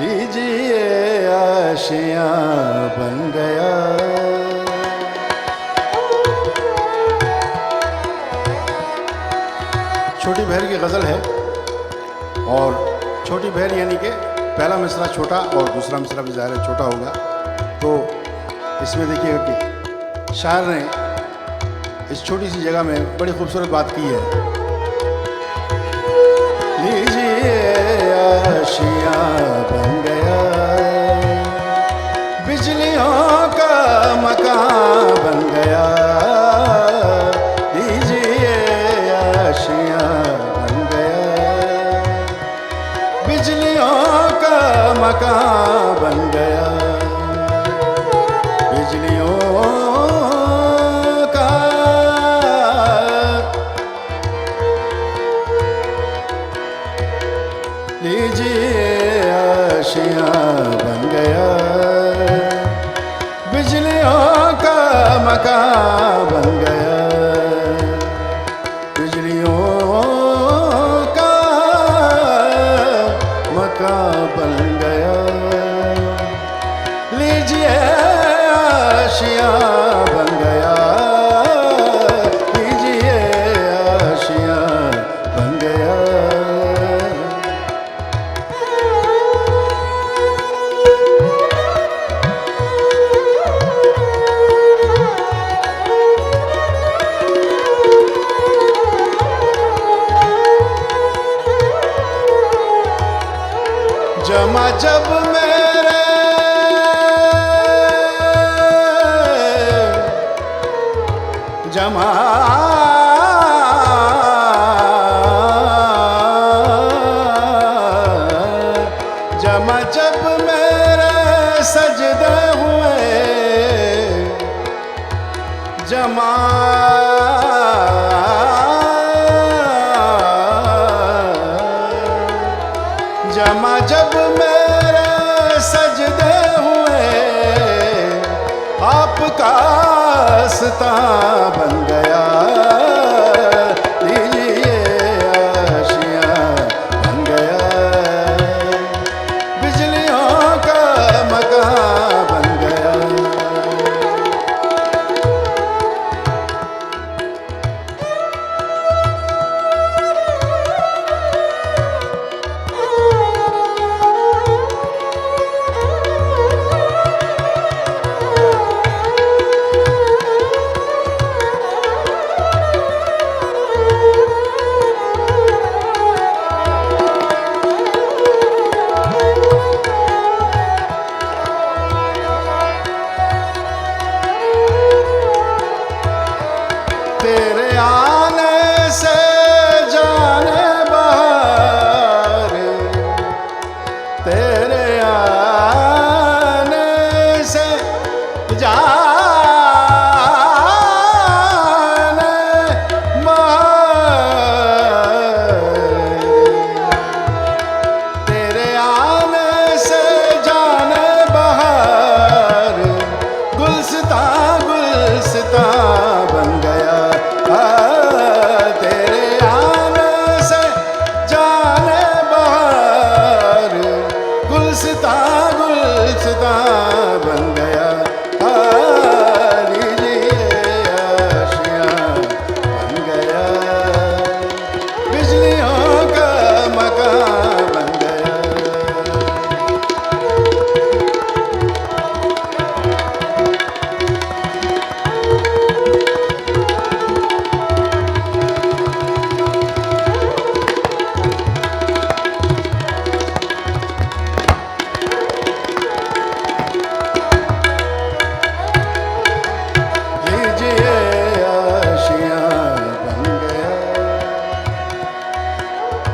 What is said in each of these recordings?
लीजिए आशियाँ बन गया। छोटी बहर की गज़ल है और छोटी बहर यानी कि पहला मिसरा छोटा और दूसरा मिसरा भी ज़ाहिर है छोटा होगा। तो इसमें देखिएगा कि शायर ने इस छोटी सी जगह में बड़ी खूबसूरत बात की है। लीजिए आशियाँ बन गया, बिजलियों का मकान बन गया। लीजिए आशियाँ बन गया, बिजलियों का मकान बन गया। बिजलियों का लीजिए आशियाँ बन गया, बिजलियों का मकान बन गया। बिजलियों का मकान बन गया। लीजिए आशियाँ बन गया, लीजिए आशियाँ बन गया। जमा जब मेरे जमा जमा जब मेरे सजदे हुए, जमा जमा जब मेरे सजदे हुए, आपका आस्था बन गया। लीजिए आशियाँ बन गया, बिजलियों का मकान बन गया।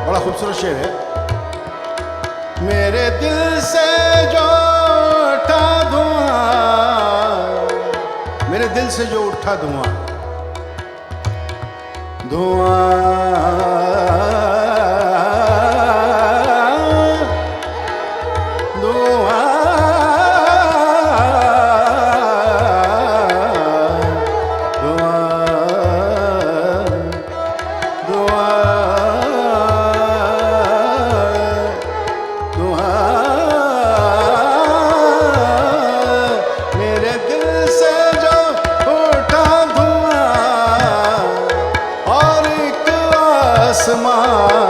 बड़ा खूबसूरत शेर है। मेरे दिल से जो उठा धुआं, मेरे दिल से जो उठा धुआं, आसमान